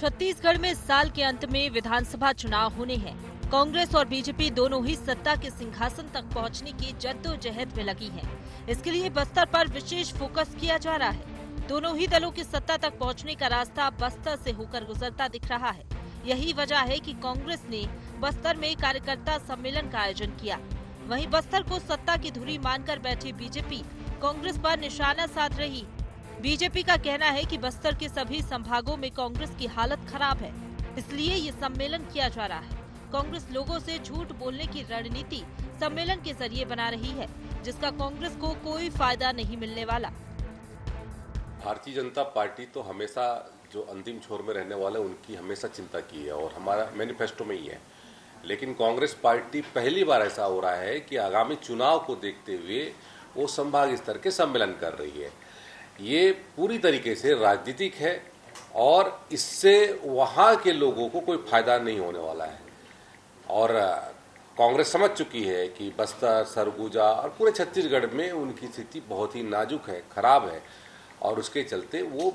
छत्तीसगढ़ में इस साल के अंत में विधानसभा चुनाव होने हैं। कांग्रेस और बीजेपी दोनों ही सत्ता के सिंहासन तक पहुंचने की जद्दोजहद में लगी हैं। इसके लिए बस्तर पर विशेष फोकस किया जा रहा है। दोनों ही दलों की सत्ता तक पहुंचने का रास्ता बस्तर से होकर गुजरता दिख रहा है। यही वजह है कि कांग्रेस ने बस्तर में कार्यकर्ता सम्मेलन का आयोजन किया। वहीं बस्तर को सत्ता की धुरी मानकर बैठी बीजेपी कांग्रेस पर निशाना साध रही। बीजेपी का कहना है कि बस्तर के सभी संभागों में कांग्रेस की हालत खराब है, इसलिए ये सम्मेलन किया जा रहा है। कांग्रेस लोगों से झूठ बोलने की रणनीति सम्मेलन के जरिए बना रही है, जिसका कांग्रेस को कोई फायदा नहीं मिलने वाला। भारतीय जनता पार्टी तो हमेशा जो अंतिम छोर में रहने वाले उनकी हमेशा चिंता की है और हमारा मैनिफेस्टो में ही है। लेकिन कांग्रेस पार्टी पहली बार ऐसा हो रहा है कि आगामी चुनाव को देखते हुए वो संभाग स्तर के सम्मेलन कर रही है। ये पूरी तरीके से राजनीतिक है और इससे वहाँ के लोगों को कोई फायदा नहीं होने वाला है। और कांग्रेस समझ चुकी है कि बस्तर, सरगुजा और पूरे छत्तीसगढ़ में उनकी स्थिति बहुत ही नाजुक है, खराब है और उसके चलते वो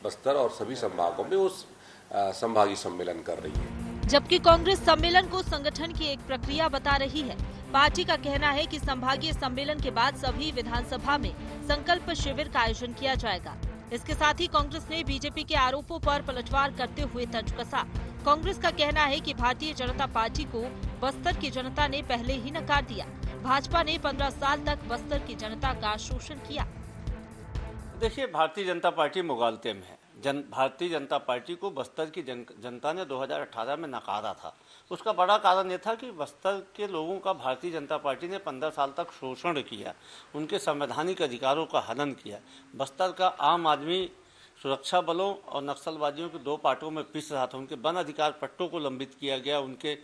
बस्तर और सभी संभागों में उस संभागीय सम्मेलन कर रही है। जबकि कांग्रेस सम्मेलन को संगठन की एक प्रक्रिया बता रही है। पार्टी का कहना है कि संभागीय सम्मेलन के बाद सभी विधानसभा में संकल्प शिविर का आयोजन किया जाएगा। इसके साथ ही कांग्रेस ने बीजेपी के आरोपों पर पलटवार करते हुए तंज कसा। कांग्रेस का कहना है कि भारतीय जनता पार्टी को बस्तर की जनता ने पहले ही नकार दिया। भाजपा ने 15 साल तक बस्तर की जनता का शोषण किया। देखिए, भारतीय जनता पार्टी मुगालते में है। भारतीय जनता पार्टी को बस्तर की जनता ने 2018 में नकारा था। उसका बड़ा कारण ये था कि बस्तर के लोगों का भारतीय जनता पार्टी ने 15 साल तक शोषण किया, उनके संवैधानिक अधिकारों का हनन किया। बस्तर का आम आदमी सुरक्षा बलों और नक्सलवादियों के दो पार्टों में पिस रहा था। उनके वन अधिकार पट्टों को लंबित किया गया, उनके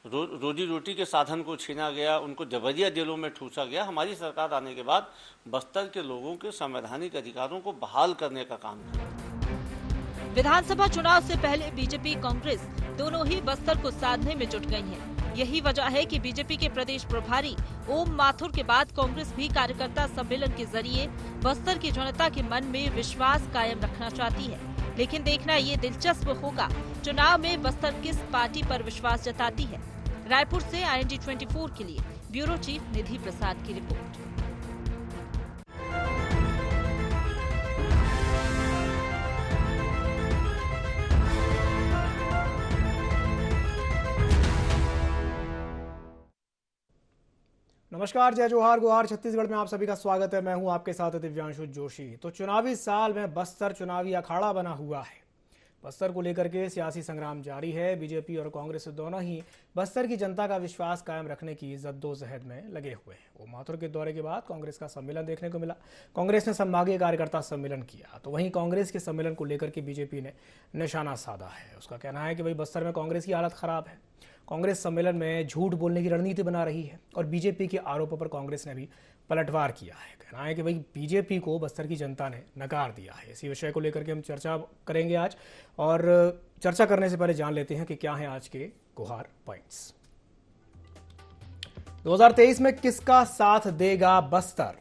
रोजी रोटी के साधन को छीना गया, उनको जबरिया जेलों में ठूसा गया। हमारी सरकार आने के बाद बस्तर के लोगों के संवैधानिक अधिकारों को बहाल करने का काम किया। विधानसभा चुनाव से पहले बीजेपी कांग्रेस दोनों ही बस्तर को साधने में जुट गई हैं। यही वजह है कि बीजेपी के प्रदेश प्रभारी ओम माथुर के बाद कांग्रेस भी कार्यकर्ता सम्मेलन के जरिए बस्तर की जनता के मन में विश्वास कायम रखना चाहती है। लेकिन देखना ये दिलचस्प होगा, चुनाव में बस्तर किस पार्टी पर विश्वास जताती है। रायपुर से IND 24 के लिए ब्यूरो चीफ निधि प्रसाद की रिपोर्ट। नमस्कार, जय जोहार गुहार। छत्तीसगढ़ में आप सभी का स्वागत है। मैं हूं आपके साथ दिव्यांशु जोशी। तो चुनावी साल में बस्तर चुनावी अखाड़ा बना हुआ है। बस्तर को लेकर के सियासी संग्राम जारी है। बीजेपी और कांग्रेस दोनों ही बस्तर की जनता का विश्वास कायम रखने की जद्दोजहद में लगे हुए हैं। ओम माथुर के दौरे के बाद कांग्रेस का सम्मेलन देखने को मिला। कांग्रेस ने संभागीय कार्यकर्ता सम्मेलन किया, तो वहीं कांग्रेस के सम्मेलन को लेकर के बीजेपी ने निशाना साधा है। उसका कहना है कि भाई बस्तर में कांग्रेस की हालत खराब है। कांग्रेस सम्मेलन में झूठ बोलने की रणनीति बना रही है और बीजेपी के आरोपों पर कांग्रेस ने भी पलटवार किया है। कहना है कि भाई बीजेपी को बस्तर की जनता ने नकार दिया है। इसी विषय को लेकर के हम चर्चा करेंगे आज, और चर्चा करने से पहले जान लेते हैं कि क्या है आज के गुहार पॉइंट्स। 2023 में किसका साथ देगा बस्तर?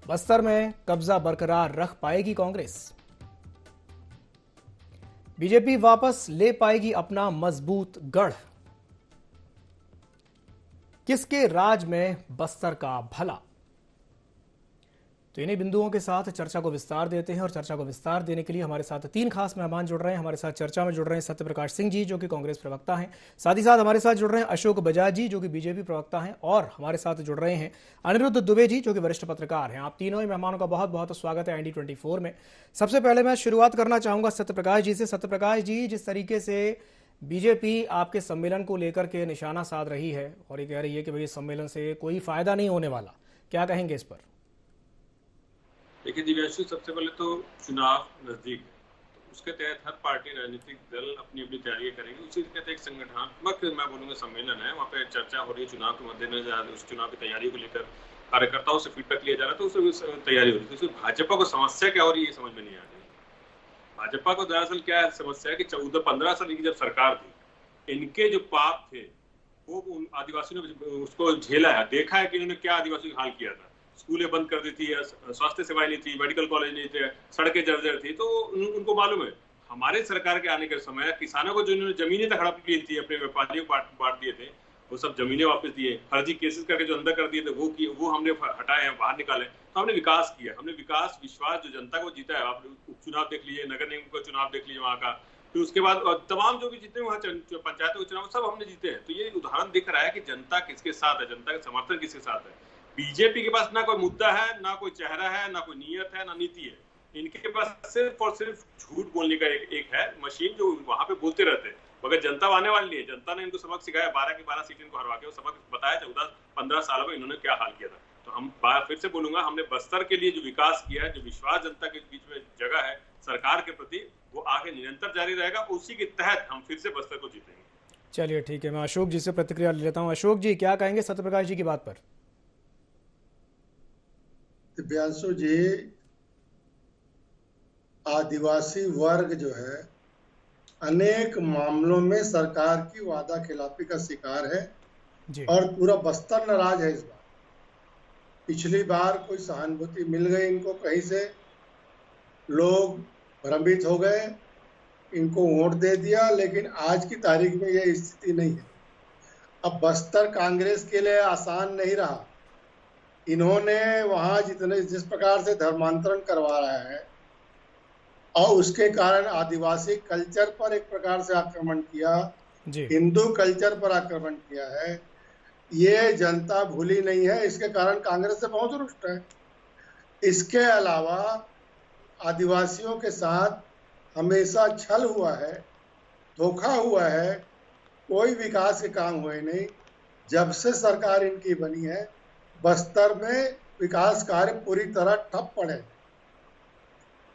बस्तर में कब्जा बरकरार रख पाएगी कांग्रेस? बीजेपी वापस ले पाएगी अपना मजबूत गढ़? किसके राज में बस्तर का भला? तो इन्हीं बिंदुओं के साथ चर्चा को विस्तार देते हैं, और चर्चा को विस्तार देने के लिए हमारे साथ 3 खास मेहमान जुड़ रहे हैं। हमारे साथ चर्चा में जुड़ रहे हैं सत्यप्रकाश सिंह जी, जो कि कांग्रेस प्रवक्ता हैं। साथ ही साथ हमारे साथ जुड़ रहे हैं अशोक बजाज जी, जो कि बीजेपी प्रवक्ता हैं, और हमारे साथ जुड़ रहे हैं अनिरुद्ध दुबे जी, जो कि वरिष्ठ पत्रकार हैं। आप तीनों ही मेहमानों का बहुत बहुत स्वागत है IND 24 में। सबसे पहले मैं शुरुआत करना चाहूंगा सत्यप्रकाश जी से। सत्यप्रकाश जी, जिस तरीके से बीजेपी आपके सम्मेलन को लेकर के निशाना साध रही है और ये कह रही है कि भाई इस सम्मेलन से कोई फायदा नहीं होने वाला, क्या कहेंगे इस पर? देखिए दिव्यांशु, सबसे पहले तो चुनाव नजदीक है, तो उसके तहत हर पार्टी राजनीतिक दल अपनी अपनी तैयारी करेंगे। उसी के तहत एक संगठनात्मक मैं बोलूंगा सम्मेलन है, वहाँ पे चर्चा हो रही है चुनाव के मद्देनजर, उस चुनाव की तैयारी को लेकर कार्यकर्ताओं से फीडबैक लिया जा रहा था, उससे तैयारी हो रही थी। भाजपा को समस्या क्या हो रही है ये समझ में नहीं आ रही। भाजपा को दरअसल क्या समस्या है कि 14-15 साल की जब सरकार थी, इनके जो पाप थे वो आदिवासियों ने उसको झेला है, देखा है कि इन्होंने क्या आदिवासियों का हाल किया था। स्कूलें बंद कर दी थी, स्वास्थ्य सेवाएं नहीं थी, मेडिकल कॉलेज नहीं थे, सड़कें जर्जर थी, तो उनको मालूम है। हमारे सरकार के आने के समय किसानों को जो इन्होंने जमीनें तक हड़प ली थी, अपने व्यापारियों को बांट दिए थे, वो सब जमीनें वापस दिए, फर्जी केसेस करके जो अंदर कर दिए थे वो हमने हटाए हैं, बाहर निकाले। तो हमने विकास किया, हमने विकास विश्वास जो जनता को जीता है। आप उपचुनाव देख लीजिए, नगर निगम का चुनाव देख लीजिए वहाँ का, फिर उसके बाद तमाम जो भी जितने वहाँ पंचायतों के चुनाव सब हमने जीते हैं। तो ये उदाहरण दिख रहा है कि जनता किसके साथ है, जनता का समर्थन किसके साथ है। बीजेपी के पास ना कोई मुद्दा है, ना कोई चेहरा है, ना कोई नियत है, ना नीति है। इनके पास सिर्फ और सिर्फ झूठ बोलने का एक है मशीन, जो वहां पे बोलते रहते हैं, मगर जनता आने वाली नहीं है। जनता ने इनको सबक सिखाया, 12 की 12 सीटें इनको हरवा के, वो सबक बताया 14-15 साल में इन्होंने क्या हाल किया था। तो हम फिर से बोलूंगा, हमने बस्तर के लिए जो विकास किया है, जो विश्वास जनता के बीच में जगह है सरकार के प्रति, वो आगे निरंतर जारी रहेगा। उसी के तहत हम फिर से बस्तर को जीतेंगे। चलिए ठीक है, मैं अशोक जी से प्रतिक्रिया ले लेता हूँ। अशोक जी, क्या कहेंगे सत्यप्रकाश जी की बात पर? दिव्यांशु जी, आदिवासी वर्ग जो है अनेक मामलों में सरकार की वादा खिलाफी का शिकार है जी। और पूरा बस्तर नाराज है इस बार। पिछली बार कोई सहानुभूति मिल गई इनको कहीं से, लोग भ्रमित हो गए, इनको वोट दे दिया, लेकिन आज की तारीख में यह स्थिति नहीं है। अब बस्तर कांग्रेस के लिए आसान नहीं रहा। इन्होंने वहां जिस प्रकार से धर्मांतरण करवा रहा है और उसके कारण आदिवासी कल्चर पर एक प्रकार से आक्रमण किया, हिंदू कल्चर पर आक्रमण किया है, ये जनता भूली नहीं है। इसके कारण कांग्रेस से बहुत रुष्ट है। इसके अलावा आदिवासियों के साथ हमेशा छल हुआ है, धोखा हुआ है, कोई विकास के काम हुए नहीं। जब से सरकार इनकी बनी है, बस्तर में विकास कार्य पूरी तरह ठप पड़े।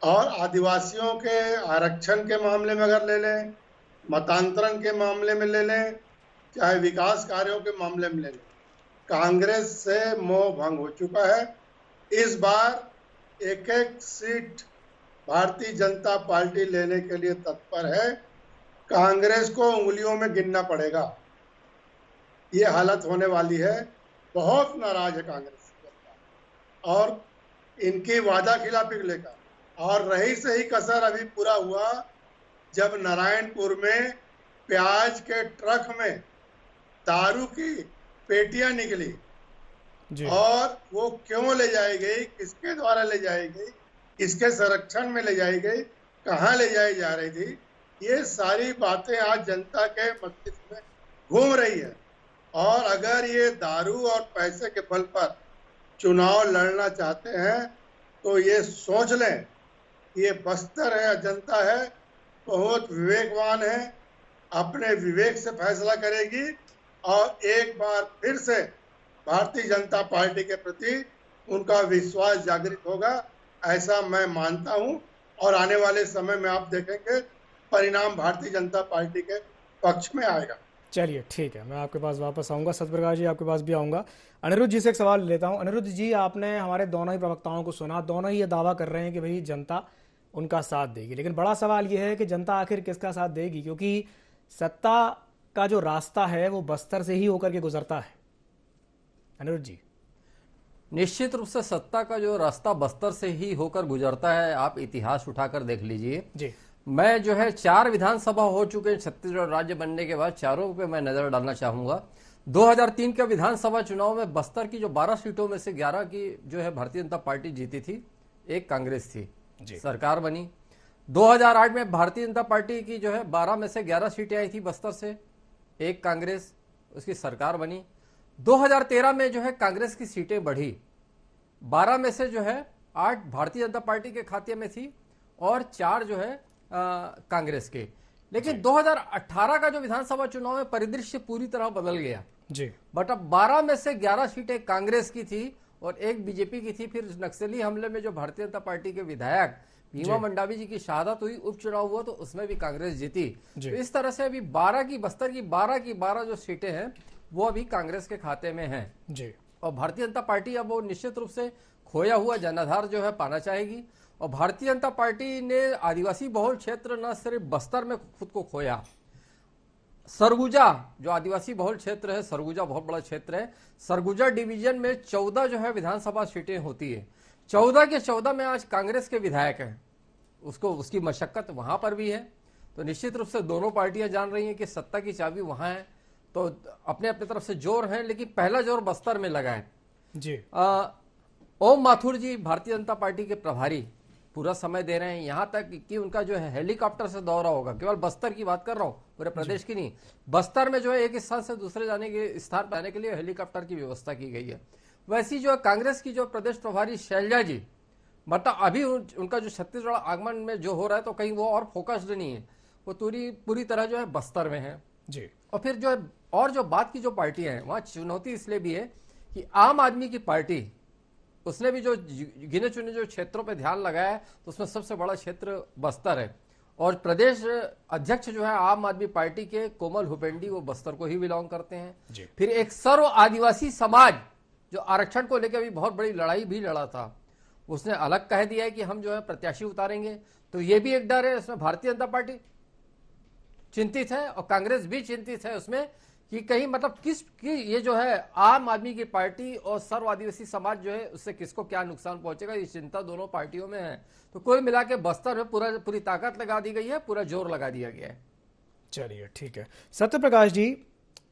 और आदिवासियों के आरक्षण के मामले में अगर ले लें, मतांतरण के मामले में ले लें, चाहे विकास कार्यों के मामले में ले लें, कांग्रेस से मोह भंग हो चुका है। इस बार एक एक सीट भारतीय जनता पार्टी लेने के लिए तत्पर है। कांग्रेस को उंगलियों में गिनना पड़ेगा, ये हालत होने वाली है। बहुत नाराज है कांग्रेस और इनकी वादा खिलाफी को लेकर। और रही सही कसर अभी पूरा हुआ जब नारायणपुर में प्याज के ट्रक में दारू की पेटियां निकली जी। और वो क्यों ले जाई गई, किसके द्वारा ले जाई गई, किसके संरक्षण में ले जाई गई, कहाँ ले जाई जा रही थी, ये सारी बातें आज जनता के मस्तिष्क में घूम रही है। और अगर ये दारू और पैसे के बल पर चुनाव लड़ना चाहते हैं तो ये सोच लें, ये बस्तर है, जनता है, बहुत विवेकवान है, अपने विवेक से फैसला करेगी और एक बार फिर से भारतीय जनता पार्टी के प्रति उनका विश्वास जागृत होगा, ऐसा मैं मानता हूं। और आने वाले समय में आप देखेंगे परिणाम भारतीय जनता पार्टी के पक्ष में आएगा। चलिए ठीक है, मैं आपके पास वापस आऊंगा। सत्यप्रकाश जी, आपके पास भी आऊंगा। अनिरुद्ध जी से एक सवाल लेता हूं। अनिरुद्ध जी, आपने हमारे दोनों ही प्रवक्ताओं को सुना, दोनों ही ये दावा कर रहे हैं कि भाई जनता उनका साथ देगी, लेकिन बड़ा सवाल ये है कि जनता आखिर किसका साथ देगी, क्योंकि सत्ता का जो रास्ता है वो बस्तर से ही होकर के गुजरता है। अनिरुद्ध जी, निश्चित रूप से सत्ता का जो रास्ता बस्तर से ही होकर गुजरता है। आप इतिहास उठाकर देख लीजिए जी। मैं जो है 4 विधानसभा हो चुके हैं छत्तीसगढ़ राज्य बनने के बाद, चारों पे मैं नजर डालना चाहूंगा। 2003 के विधानसभा चुनाव में बस्तर की जो 12 सीटों में से 11 की जो है भारतीय जनता पार्टी जीती थी, एक कांग्रेस थी जी। सरकार बनी। 2008 में भारतीय जनता पार्टी की जो है 12 में से 11 सीटें आई थी बस्तर से, एक कांग्रेस, उसकी सरकार बनी। 2013 में जो है कांग्रेस की सीटें बढ़ी, 12 में से जो है 8 भारतीय जनता पार्टी के खाते में थी और 4 जो है कांग्रेस के। लेकिन 2018 का जो विधानसभा चुनाव में परिदृश्य पूरी तरह बदल गया जी। बट अब 12 में से 11 सीटें कांग्रेस की थी और एक बीजेपी की थी। फिर नक्सली हमले में जो भारतीय जनता पार्टी के विधायक भीमा मंडावी जी की शहादत हुई, उपचुनाव हुआ, तो उसमें भी कांग्रेस जीती। तो इस तरह से अभी 12 की बस्तर की 12 जो सीटें हैं वो अभी कांग्रेस के खाते में हैं जी। और भारतीय जनता पार्टी अब वो निश्चित रूप से खोया हुआ जनाधार जो है पाना चाहेगी। और भारतीय जनता पार्टी ने आदिवासी बहुल क्षेत्र न सिर्फ बस्तर में खुद को खोया, सरगुजा जो आदिवासी बहुल क्षेत्र है, सरगुजा बहुत बड़ा क्षेत्र है। सरगुजा डिवीजन में 14 जो है विधानसभा सीटें होती है। 14 के 14 में आज कांग्रेस के विधायक हैं, उसकी मशक्कत वहां पर भी है। तो निश्चित रूप से दोनों पार्टियां जान रही हैं कि सत्ता की चाबी वहां है, तो अपने अपने तरफ से जोर है, लेकिन पहला जोर बस्तर में लगा है जी। ओम माथुर जी भारतीय जनता पार्टी के प्रभारी पूरा समय दे रहे हैं, यहां तक कि उनका जो है हेलीकॉप्टर से दौरा होगा। केवल बस्तर की बात कर रहा हूं, पूरे प्रदेश की नहीं। बस्तर में जो है एक स्थान से दूसरे स्थान पर जाने के लिए हेलीकॉप्टर की व्यवस्था की गई है। वैसी जो कांग्रेस की जो प्रदेश प्रभारी शैलजा जी, मतलब अभी उनका जो छत्तीसगढ़ आगमन में जो हो रहा है, तो कहीं वो और फोकस्ड नहीं है, वो पूरी तरह जो है बस्तर में है जी। और फिर जो है और जो बात की जो पार्टियां हैं वहां चुनौती इसलिए भी है कि आम आदमी की पार्टी उसने भी जो गिने चुने जो क्षेत्रों पे ध्यान लगाया है, तो उसमें सबसे बड़ा क्षेत्र बस्तर है। और प्रदेश अध्यक्ष जो है आम आदमी पार्टी के कोमल हुपेंडी, वो बस्तर को ही बिलोंग करते हैं। फिर एक सर्व आदिवासी समाज जो आरक्षण को लेकर भी बहुत बड़ी लड़ाई भी लड़ा था, उसने अलग कह दिया है कि हम जो है प्रत्याशी उतारेंगे। तो ये भी एक डर है, इसमें भारतीय जनता पार्टी चिंतित है और कांग्रेस भी चिंतित है उसमें कि कहीं मतलब ये जो है आम आदमी की पार्टी और सर्व आदिवासी समाज जो है उससे किसको क्या नुकसान पहुंचेगा, ये चिंता दोनों पार्टियों में है। तो कुल मिला के बस्तर में पूरी ताकत लगा दी गई है, पूरा जोर लगा दिया गया है। चलिए ठीक है सत्यप्रकाश जी,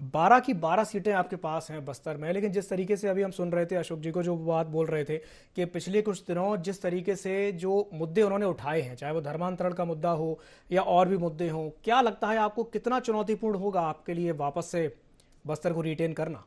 12 की 12 सीटें आपके पास हैं बस्तर में, लेकिन जिस तरीके से अभी हम सुन रहे थे अशोक जी को जो बात बोल रहे थे कि पिछले कुछ दिनों जिस तरीके से जो मुद्दे उन्होंने उठाए हैं, चाहे वो धर्मांतरण का मुद्दा हो या और भी मुद्दे हों, क्या लगता है आपको कितना चुनौतीपूर्ण होगा आपके लिए वापस से बस्तर को रिटेन करना?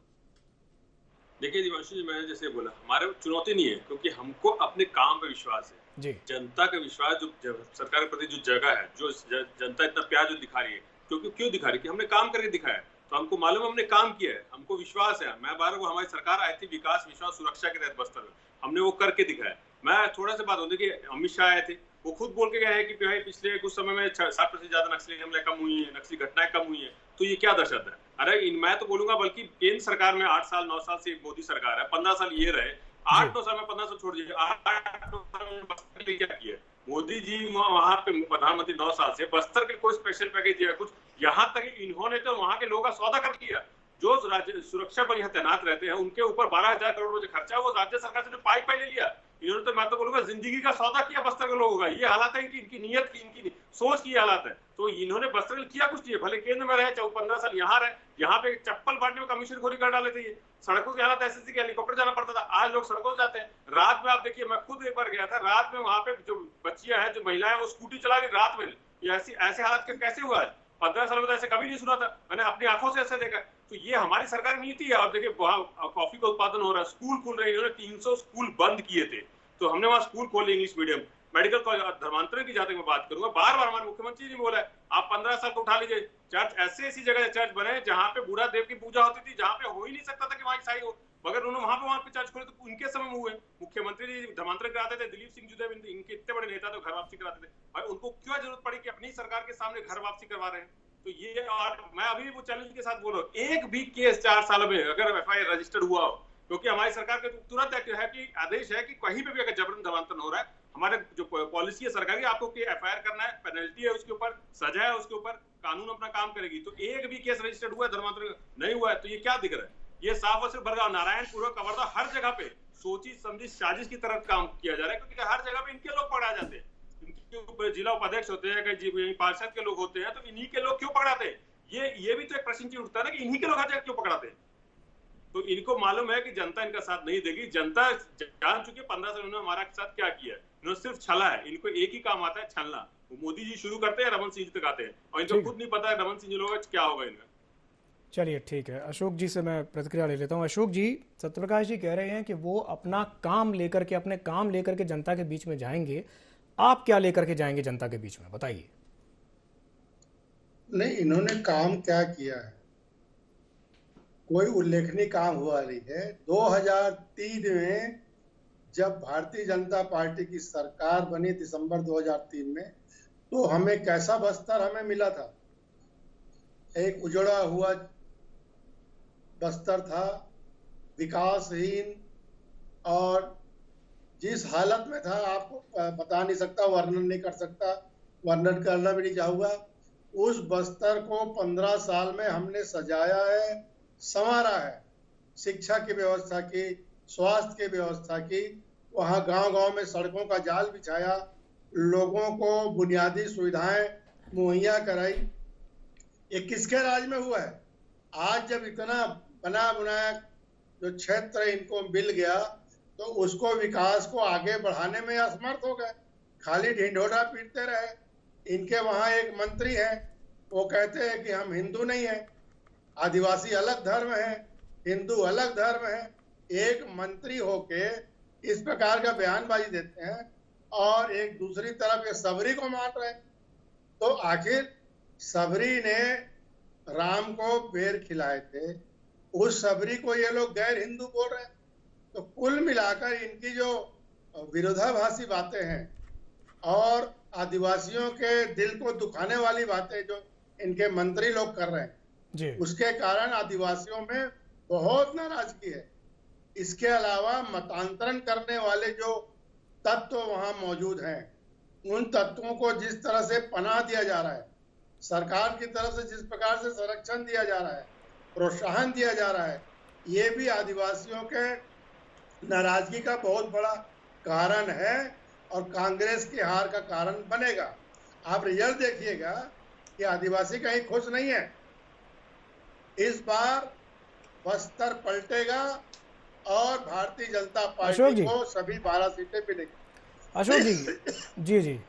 देखिए दिवांशु जी, मैंने जैसे बोला हमारे चुनौती नहीं है, क्योंकि हमको अपने काम पे विश्वास है जी। जनता का विश्वास, जो सरकार के प्रति जो जगह है, जो जनता इतना प्यार जो दिखा रही है, क्योंकि क्यों दिखा रही है कि हमने काम करके दिखाया, तो हमको मालूम है हमने काम किया है, हमको विश्वास है। मैं बार वो हमारी सरकार आई थी विकास विश्वास सुरक्षा के तहत बस्तर में, हमने वो करके दिखाया। मैं थोड़ा सा बात होती कि अमित शाह आए थे, वो खुद बोल के गए हैं कि भाई पिछले कुछ समय में 60% ज्यादा नक्सली हमले कम हुई है, नक्सली घटनाएं कम हुई है। तो ये क्या दर्शाता है? अरे मैं तो बोलूंगा बल्कि केंद्र सरकार में 8 साल 9 साल से मोदी सरकार है, 15 साल ये रहे, 8-9 साल में 15 साल छोड़ दीजिए, 8-9 साल में बस्तर के लिए क्या किया मोदी जी? वहां पे प्रधानमंत्री 9 साल से बस्तर के कोई स्पेशल पैकेज दिया कुछ? यहाँ तक इन्होंने तो वहां के लोगों का सौदा कर दिया। जो राज्य सुरक्षा पर यहाँ तैनात रहते हैं उनके ऊपर 12,000 करोड़ रुपए खर्चा, वो राज्य सरकार से जो पाई ले लिया इन्होंने। तो मैं तो बोलूंगा जिंदगी का सौदा किया बस्तर के लोगों का। ये हालात है कि इनकी नीयत की, इनकी सोच की हालात है। तो इन्होंने बस्तर में किया कुछ नहीं, भले केंद्र में रहे 15 साल यहाँ रहे, यहाँ पे चप्पल बांटने में कमीशन खोरी कर डाले थे। ये सड़कों की हालत ऐसी थी कि हेलीकॉप्टर जाना पड़ता था, आज लोग सड़कों से जाते हैं। रात में आप देखिए, मैं खुद एक बार गया था, रात में वहां पे जो बच्चियां हैं, जो महिलाएं, वो स्कूटी चला रही रात में। ऐसे हालात कैसे हुआ है? 15 साल में तो ऐसे कभी नहीं सुना था, मैंने अपनी आंखों से ऐसे देखा। तो ये हमारी सरकार नीति है। आप देखिए वहाँ कॉफी का उत्पादन हो रहा है, स्कूल खुल रहे हैं, इन्होंने 300 स्कूल बंद किए थे, तो हमने वहाँ स्कूल खोले इंग्लिश मीडियम, मेडिकल कॉलेज। धर्मांतरण की जाते मैं बात करूंगा, बार बार हमारे मुख्यमंत्री ने बोला है आप 15 साल को उठा लीजिए। चर्च ऐसी जगह चर्च बने जहाँ पे बूढ़ा देव की पूजा होती थी, जहाँ पे हो ही नहीं सकता था कि वहाँ ईसाई हो, मगर उन्होंने वहां पे चर्च खोले, तो उनके समय में हुए। मुख्यमंत्री जी धर्मांतरण कराते थे, दिलीप सिंह जुदेव इनके इतने बड़े नेता तो घर वापसी कराते थे। भाई उनको क्यों जरूरत पड़ी कि अपनी सरकार के सामने घर वापसी करवा रहे हैं? तो ये, और मैं अभी वो चैलेंज के साथ बोल रहा हूँ, एक भी केस 4 साल में अगर FIR रजिस्टर्ड हुआ हो, क्योंकि हमारी सरकार के तुरंत है कि आदेश है कि कहीं पे भी अगर जबरन धर्मांतरण हो रहा है, हमारे जो पॉलिसी है सरकार की, आपको FIR करना है, पेनल्टी है उसके ऊपर, सजा है उसके ऊपर, कानून अपना काम करेगी। तो एक भी केस रजिस्टर्ड हुआ है धर्मांतरण नहीं हुआ है, तो ये क्या दिख रहा है? ये साफ और सिर्फ बरगांव, नारायणपुर, कवर्धा, हर जगह पे सोची समझी साजिश की तरफ काम किया जा रहा है, क्योंकि हर जगह पे इनके लोग पकड़ा जाते हैं, इनके जिला उपाध्यक्ष होते हैं, कहीं पार्षद के लोग होते हैं, तो इन्हीं के लोग क्यों पकड़ाते हैं? ये भी तो एक प्रश्न उठता है ना कि इन्हीं के लोग हर जगह क्यों पकड़ाते हैं? तो इनको मालूम है कि जनता इनका साथ नहीं देगी। जनता जान चुकी है 15 साल उन्होंने हमारा साथ क्या किया है। इन्होंने सिर्फ छला है, इनको एक ही काम आता है, छलना। वो मोदी जी शुरू करते हैं, रमन सिंह जी तक आते हैं, और इनको खुद नहीं पता है रमन सिंह जी लोग क्या होगा इनका। चलिए ठीक है, अशोक जी से मैं प्रतिक्रिया ले लेता हूं। अशोक जी, सत्यप्रकाश जी कह रहे हैं कि वो अपना काम लेकर के, अपने काम लेकर के जनता के बीच में जाएंगे। आप क्या लेकर के जाएंगे जनता के बीच में, बताइए। नहीं, इन्होंने काम क्या किया है? कोई उल्लेखनीय काम हुआ नहीं है। 2003 में जब भारतीय जनता पार्टी की सरकार बनी दिसंबर 2003 में, तो हमें कैसा बस्तर हमें मिला था? एक उजड़ा हुआ बस्तर था, विकासहीन, और जिस हालत में था आपको बता नहीं सकता, वर्णन नहीं कर सकता, वर्णन करना भी नहीं चाहूंगा। उस बस्तर को 15 साल में हमने सजाया है, संवारा है। शिक्षा की व्यवस्था की, स्वास्थ्य की व्यवस्था की, वहाँ गांव-गांव में सड़कों का जाल बिछाया, लोगों को बुनियादी सुविधाएं मुहैया कराई। ये किसके राज में हुआ है? आज जब इतना बना बनाया जो क्षेत्र इनको मिल गया तो उसको विकास को आगे बढ़ाने में असमर्थ हो गए, खाली ढिंढोरा पीटते रहे। इनके वहां एक मंत्री हैं, वो कहते हैं कि हम हिंदू नहीं है, आदिवासी अलग धर्म है, हिंदू अलग धर्म है। एक मंत्री होके इस प्रकार का बयानबाजी देते हैं और एक दूसरी तरफ ये सबरी को मान रहे हैं। तो आखिर सबरी ने राम को बेर खिलाए थे, उस सबरी को ये लोग गैर हिंदू बोल रहे हैं। तो कुल मिलाकर इनकी जो विरोधाभासी बातें हैं और आदिवासियों के दिल को दुखाने वाली बातें जो इनके मंत्री लोग कर रहे हैं जी, उसके कारण आदिवासियों में बहुत नाराजगी है। इसके अलावा मतांतरण करने वाले जो तत्व वहां मौजूद हैं, उन तत्वों को जिस तरह से पनाह दिया जा रहा है, सरकार की तरफ से जिस प्रकार से संरक्षण दिया जा रहा है, प्रोत्साहन दिया जा रहा है, ये भी आदिवासियों के नाराजगी का बहुत बड़ा कारण है और कांग्रेस की हार का कारण बनेगा। आप रिजल्ट देखिएगा कि आदिवासी कहीं खुश नहीं है। इस बार बस्तर पलटेगा और भारतीय जनता पार्टी को सभी 12 सीटें मिलेगी। अशोक जी, जी जी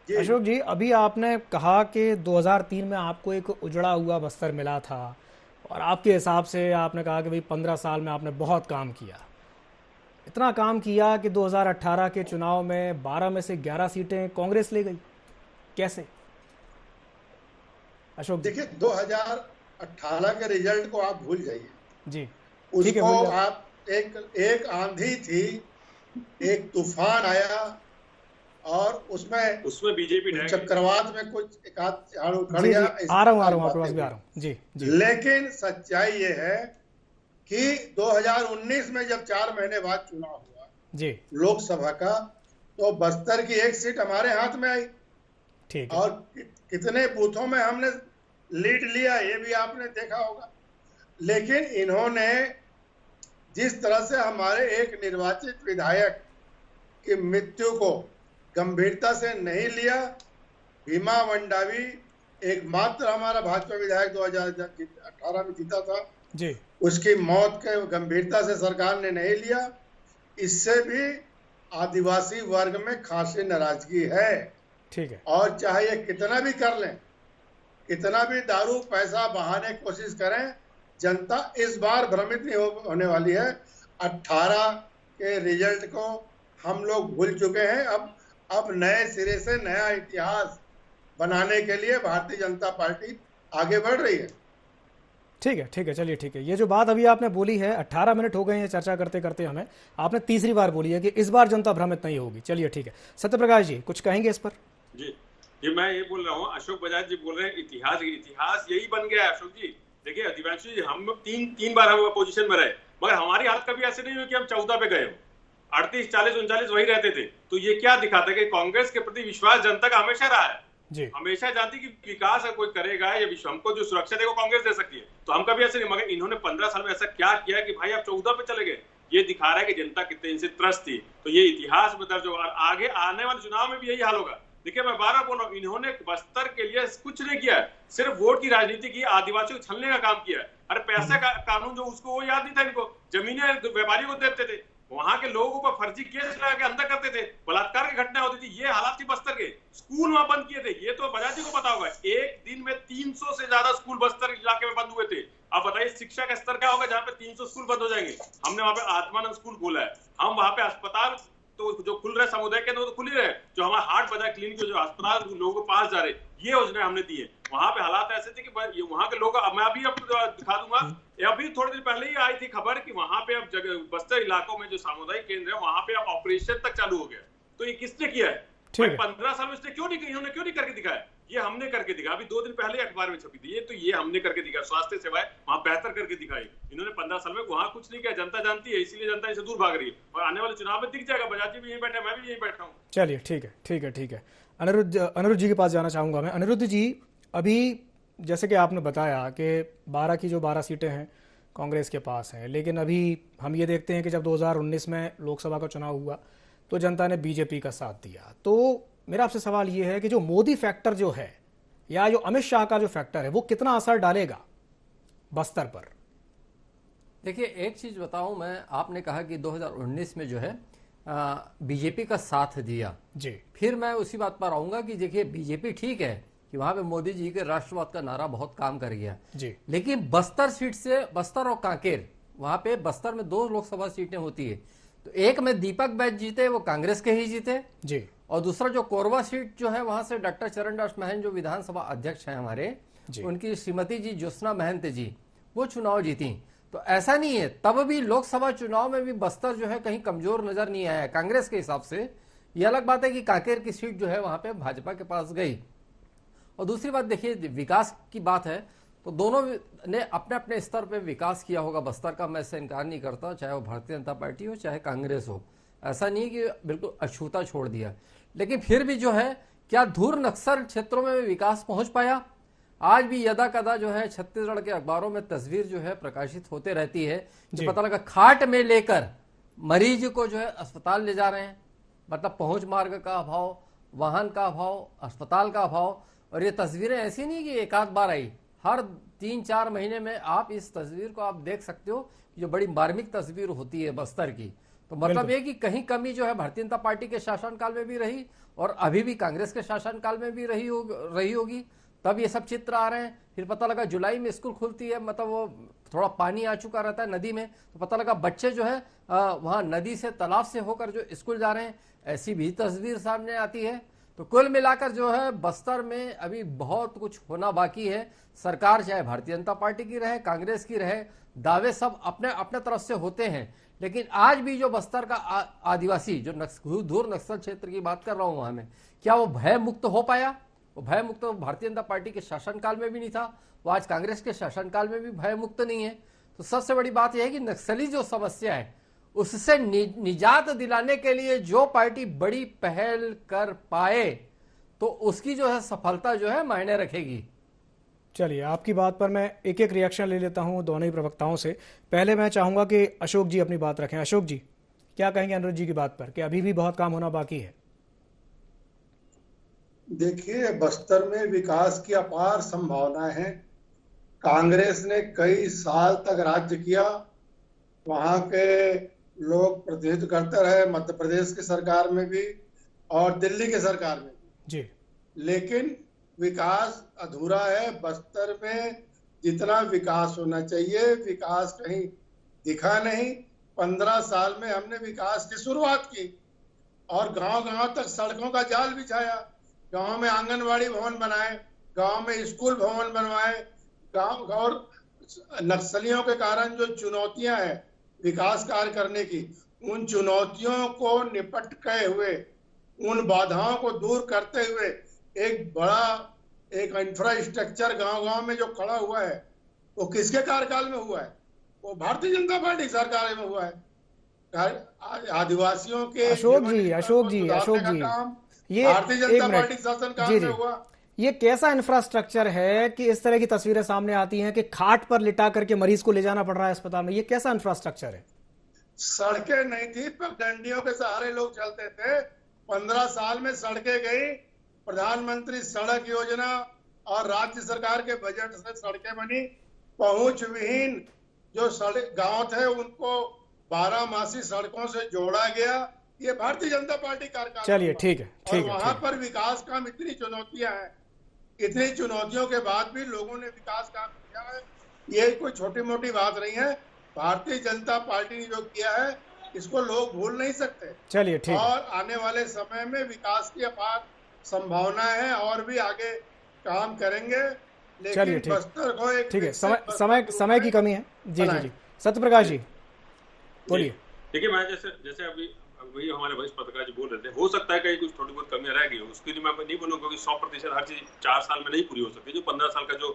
जी अशोक जी, अभी आपने कहा कि 2003 में आपको एक उजड़ा हुआ बस्तर मिला था और आपके हिसाब से आपने कहा कि भाई 15 साल में आपने बहुत काम किया। इतना काम किया कि 2018 के चुनाव में 12 में से 11 सीटें कांग्रेस ले गई। कैसे अशोक? देखिए, 2018 के रिजल्ट को आप भूल जाइए जी, उसको आप एक आंधी थी, एक तूफान आया और उसमें बीजेपी चक्रवात में कुछ एक आध झाड़ू खड़ गया। आ रहा हूँ आपके पास भी आ रहा हूँ जी जी। लेकिन सच्चाई ये है कि 2019 में जब 4 महीने बाद चुनाव हुआ जी लोकसभा का, तो बस्तर की एक सीट हमारे हाथ में आई। ठीक। और कितने बूथों में हमने लीड लिया ये भी आपने देखा होगा। लेकिन इन्होंने जिस तरह से हमारे एक निर्वाचित विधायक की मृत्यु को गंभीरता से नहीं लिया, भीमा मंडावी एकमात्र हमारा भाजपा विधायक 2018 में जीता था जी, उसकी मौत के गंभीरता से सरकार ने नहीं लिया। इससे भी आदिवासी वर्ग में खासी नाराजगी है। ठीक है। और चाहे ये कितना भी कर लें, कितना भी दारू पैसा बहाने की कोशिश करें, जनता इस बार भ्रमित नहीं होने वाली है। 18 के रिजल्ट को हम लोग भूल चुके हैं। अब नए सिरे से नया इतिहास बनाने के लिए भारतीय जनता पार्टी आगे बढ़ रही है। ठीक है, चलिए ठीक है। ये जो बात अभी आपने बोली है, 18 मिनट हो गए हैं चर्चा करते करते हमें, आपने तीसरी बार बोली है कि इस बार जनता भ्रमित नहीं होगी। चलिए ठीक है, सत्यप्रकाश जी कुछ कहेंगे इस पर? जी मैं ये बोल रहा हूँ, अशोक बजाज जी बोल रहे हैं इतिहास यही बन गया है। अशोक जी देखिए, दिव्यांशु जी, हम तीन बार हम अपोजिशन में रहे, मगर हमारी हालत कभी ऐसे नहीं हुई कि हम 14 पे गए हो। 38, 40, 39 वही रहते थे। तो ये क्या दिखाता है कि कांग्रेस के प्रति विश्वास जनता का हमेशा रहा है जी। हमेशा जानती कि विकास कोई करेगा या विश्व हमको जो सुरक्षा देगा कांग्रेस दे सकती है। तो हम कभी ऐसे नहीं, मगर इन्होंने 15 साल में ऐसा क्या किया कि भाई आप 14 पे चले गए। ये दिखा रहा है कि जनता कितने इनसे त्रस्त थी। तो ये इतिहास में दर्ज होगा और आगे आने वाले चुनाव में भी यही हाल होगा। देखिए, मैं 12 बोल रहा हूँ, इन्होंने बस्तर के लिए कुछ नहीं किया है, सिर्फ वोट की राजनीति की, आदिवासियों को छलने का काम किया है। अरे पैसा का कानून जो उसको वो याद नहीं था इनको, जमीनें व्यापारियों को देते थे, वहां के लोगों पर फर्जी केस लगा के अंदर करते थे, बलात्कार की घटना होती थी। ये हालात थी बस्तर के। स्कूल वहां बंद किए थे, ये तो बजाज जी को पता होगा। एक दिन में 300 से ज्यादा स्कूल बस्तर इलाके में बंद हुए थे। अब बताइए शिक्षा का स्तर क्या होगा जहाँ पे 300 स्कूल बंद हो जाएंगे। हमने वहां पे आत्मानंद स्कूल खोला है, हम वहां पे अस्पताल तो जो खुल रहे समुदाय केंद्र तो खुल ही रहे, जो हमारा हार्ट बाजार क्लिनिक जो अस्पताल लोगों को पास जा रहे, ये योजना हमने दी है। वहां पे हालात ऐसे थे कि वहां के लोग, मैं अभी दिखा दूंगा, अभी थोड़े दिन पहले ही आई थी खबर कि वहां पे अब बस्तर इलाकों में जो सामुदायिक केंद्र है वहां पे अब ऑपरेशन तक चालू हो गया। तो ये किसने किया है? 15 साल में इसने इन्होंने क्यों नहीं करके दिखाया? ये हमने करके दिखा। अभी 2 दिन पहले अखबार में छपी थी ये, तो ये हमने करके दिखा। स्वास्थ्य सेवाएं वहां बेहतर करके दिखाई इन्होंने 15 साल में। वहां कुछ नहीं किया, जनता जानती है, इसीलिए जनता इसे दूर भाग रही है। और आने वाले चुनाव में दिख जाएगा। बजाज जी भी यहीं बैठे, मैं भी यहीं बैठा हूँ। चलिए ठीक है। अनिरुद्ध जी के पास जाना चाहूंगा मैं। अनिरुद्ध जी, अभी जैसे कि आपने बताया कि 12 की जो 12 सीटें हैं कांग्रेस के पास हैं, लेकिन अभी हम ये देखते हैं कि जब 2019 में लोकसभा का चुनाव हुआ तो जनता ने बीजेपी का साथ दिया। तो मेरा आपसे सवाल ये है कि जो मोदी फैक्टर जो है या जो अमित शाह का जो फैक्टर है वो कितना असर डालेगा बस्तर पर? देखिए, एक चीज बताऊं मैं, आपने कहा कि 2019 में जो है बीजेपी का साथ दिया जी। फिर मैं उसी बात पर आऊंगा कि देखिए बीजेपी ठीक है कि वहां पे मोदी जी के राष्ट्रवाद का नारा बहुत काम कर गया जी, लेकिन बस्तर सीट से, बस्तर और कांकेर, वहां पे बस्तर में 2 लोकसभा सीटें होती है, तो एक में दीपक बैज जीते, वो कांग्रेस के ही जीते जी, और दूसरा जो कोरबा सीट जो है वहां से डॉक्टर चरणदास महंत जो विधानसभा अध्यक्ष हैं हमारे, उनकी श्रीमती जी ज्योत्सना महंत जी वो चुनाव जीती। तो ऐसा नहीं है, तब भी लोकसभा चुनाव में भी बस्तर जो है कहीं कमजोर नजर नहीं आया कांग्रेस के हिसाब से। ये अलग बात है कि कांकेर की सीट जो है वहां पे भाजपा के पास गई। और दूसरी बात देखिए, विकास की बात है तो दोनों ने अपने अपने स्तर पे विकास किया होगा बस्तर का, मैं इससे इनकार नहीं करता, चाहे वो भारतीय जनता पार्टी हो चाहे कांग्रेस हो। ऐसा नहीं है कि बिल्कुल अछूता छोड़ दिया, लेकिन फिर भी जो है क्या दूर नक्सल क्षेत्रों में विकास पहुंच पाया? आज भी यदा कदा जो है छत्तीसगढ़ के अखबारों में तस्वीर जो है प्रकाशित होते रहती है कि पता लगा खाट में लेकर मरीज को जो है अस्पताल ले जा रहे हैं, मतलब पहुंच मार्ग का अभाव, वाहन का अभाव, अस्पताल का अभाव। और ये तस्वीरें ऐसी नहीं कि एक आध बार आई, हर 3-4 महीने में आप इस तस्वीर को आप देख सकते हो, जो बड़ी मार्मिक तस्वीर होती है बस्तर की। तो मतलब ये कि कहीं कमी जो है भारतीय जनता पार्टी के शासनकाल में भी रही और अभी भी कांग्रेस के शासनकाल में भी रही होगी, तब ये सब चित्र आ रहे हैं। फिर पता लगा जुलाई में स्कूल खुलती है, मतलब वो थोड़ा पानी आ चुका रहता है नदी में, तो पता लगा बच्चे जो है वहां नदी से, तालाब से होकर जो स्कूल जा रहे हैं, ऐसी भी तस्वीर सामने आती है। तो कुल मिलाकर जो है बस्तर में अभी बहुत कुछ होना बाकी है। सरकार चाहे भारतीय जनता पार्टी की रहे, कांग्रेस की रहे, दावे सब अपने अपने तरफ से होते हैं, लेकिन आज भी जो बस्तर का आदिवासी जो दूर नक्सल क्षेत्र की बात कर रहा हूं वहां में, क्या वो भय मुक्त हो पाया? वो भय मुक्त भारतीय जनता पार्टी के शासनकाल में भी नहीं था, वो आज कांग्रेस के शासनकाल में भी भय मुक्त नहीं है। तो सबसे बड़ी बात यह है कि नक्सली जो समस्या है उससे निजात दिलाने के लिए जो पार्टी बड़ी पहल कर पाए तो उसकी जो है सफलता जो है मायने रखेगी। चलिए, आपकी बात पर मैं एक एक रिएक्शन ले लेता हूं दोनों ही प्रवक्ताओं से। पहले मैं चाहूंगा कि अशोक जी अपनी बात रखें। अशोक जी, क्या कहेंगे अनुरोध जी की बात पर कि अभी भी बहुत काम होना बाकी है? देखिए, बस्तर में विकास की अपार संभावनाएं हैं। कांग्रेस ने कई साल तक राज्य किया, वहां के लोग प्रतिनिधित्व करते रहे, मध्य प्रदेश की सरकार में भी और दिल्ली की सरकार में जी, लेकिन विकास अधूरा है। बस्तर में जितना विकास होना चाहिए विकास कहीं दिखा नहीं। 15 साल में हमने विकास की शुरुआत की और गांव-गांव तक सड़कों का जाल बिछाया, गांव में आंगनवाड़ी भवन बनाए, गांव में स्कूल भवन बनवाए। गांव और नक्सलियों के कारण जो चुनौतियां हैं विकास कार्य करने की, उन चुनौतियों को निपट गए हुए, उन बाधाओं को दूर करते हुए एक बड़ा एक इंफ्रास्ट्रक्चर गांव-गांव में जो खड़ा हुआ है, वो किसके कार्यकाल में हुआ है? वो भारतीय जनता पार्टी सरकार में हुआ है। आदिवासियों के अशोक जी, ये भारतीय जनता पार्टी शासनकाल में हुआ। ये कैसा इंफ्रास्ट्रक्चर है कि इस तरह की तस्वीरें सामने आती हैं कि खाट पर लिटा करके मरीज को ले जाना पड़ रहा है अस्पताल में? ये कैसा इंफ्रास्ट्रक्चर है? सड़कें नहीं थी, पगडंडियों के सहारे लोग चलते थे। 15 साल में सड़कें गई, प्रधानमंत्री सड़क योजना और राज्य सरकार के बजट से सड़कें बनी। पहुंच विहीन जो सड़क गांव थे उनको 12मासी सड़कों से जोड़ा गया। ये भारतीय जनता पार्टी कार्यकाल। चलिए, ठीक है, ठीक है। वहां पर विकास काम, इतनी चुनौतियां हैं, इतनी चुनौतियों के बाद भी लोगों ने विकास काम किया है। ये कोई छोटी मोटी बात नहीं है। भारतीय जनता पार्टी ने जो किया है इसको लोग भूल नहीं सकते। चलिए, ठीक। और आने वाले समय में विकास की अपार संभावनाएं हैं और भी आगे काम करेंगे। लेकिन बस्तर को एक ठीक है, समय की कमी है। जी जी जी, सत्यप्रकाश जी बोलिए। देखिए, मैं जैसे अभी वही हमारे वरिष्ठ पत्रकार जी बोल रहे थे, हो सकता है कहीं कुछ थोड़ी बहुत कमियां रह गई हो, उसके लिए मैं नहीं बोलूंगा क्योंकि 100% हर चीज 4 साल में नहीं पूरी हो सकती। जो 15 साल का जो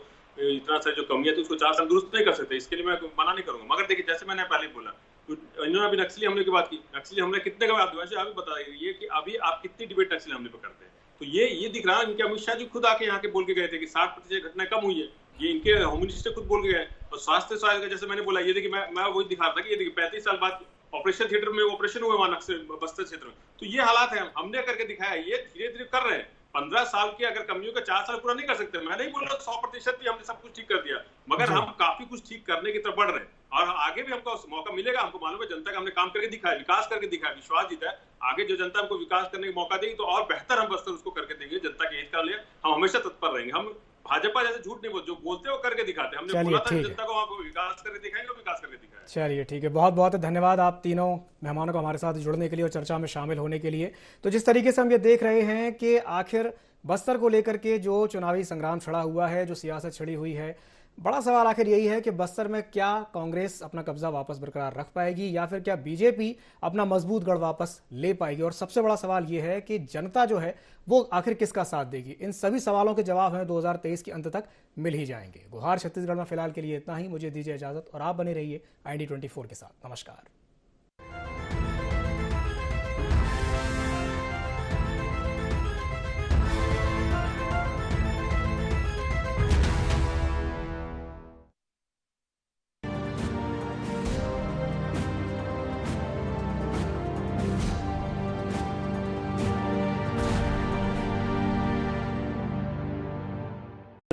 इतना सारी जो कमियां थी उसको 4 साल दुरुस्त नहीं कर सकते, इसके लिए मैं मना नहीं करूंगा। मगर देखिए, जैसे मैंने पहले बोला, तो इन्होंने अभी नक्सली हमले की बात की। नक्सली हमले कितने का आदिवासी अभी बता रही है कि अभी आप कितनी डिबेट नक्सली हमले पर करते हैं। तो ये दिख रहा है। इनके अमित शाह जी खुद आके यहाँ के बोल के गए थे कि 60% घटनाएं कम हुई है, ये इनके होम मिनिस्टर खुद बोल के गए। और स्वास्थ्य का जैसे मैंने बोला, ये देखिए मैं वही दिखा रहा था कि ये देखिए 35 साल बाद ऑपरेशन थिएटर में ऑपरेशन हुए मानक से बस्तर क्षेत्र में। तो ये हालात है, हमने करके दिखाया, ये धीरे धीरे कर रहे हैं। 15 साल की अगर कमियों का 4 साल पूरा नहीं कर सकते, मैं नहीं बोल रहा 100% भी हमने सब कुछ ठीक कर दिया, मगर हम काफी कुछ ठीक करने की तरफ बढ़ रहे हैं और आगे भी हमको मौका मिलेगा। हमको मालूम है जनता का हमने काम करके दिखाया, विकास करके दिखाया, विश्वास जीता है। आगे जो जनता हमको विकास करने का मौका देगी तो और बेहतर हम बस्तर उसको करके देंगे। जनता के हित का लिए हम हमेशा तत्पर रहेंगे। हम भाजपा जैसे झूठ नहीं बोलते, जो बोलते हो करके दिखाते हैं। हमने बोला था जनता को वहां विकास करके दिखाएंगे और विकास करके दिखाएंगे। चलिए ठीक है, बहुत बहुत धन्यवाद आप तीनों मेहमानों को हमारे साथ जुड़ने के लिए और चर्चा में शामिल होने के लिए। तो जिस तरीके से हम ये देख रहे हैं कि आखिर बस्तर को लेकर के जो चुनावी संग्राम छिड़ा हुआ है, जो सियासत छिड़ी हुई है, बड़ा सवाल आखिर यही है कि बस्तर में क्या कांग्रेस अपना कब्जा वापस बरकरार रख पाएगी या फिर क्या बीजेपी अपना मजबूत गढ़ वापस ले पाएगी। और सबसे बड़ा सवाल यह है कि जनता जो है वो आखिर किसका साथ देगी। इन सभी सवालों के जवाब हमें 2023 के अंत तक मिल ही जाएंगे। गुहार छत्तीसगढ़ में फिलहाल के लिए इतना ही। मुझे दीजिए इजाजत और आप बने रहिए ID24 के साथ। नमस्कार।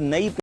नई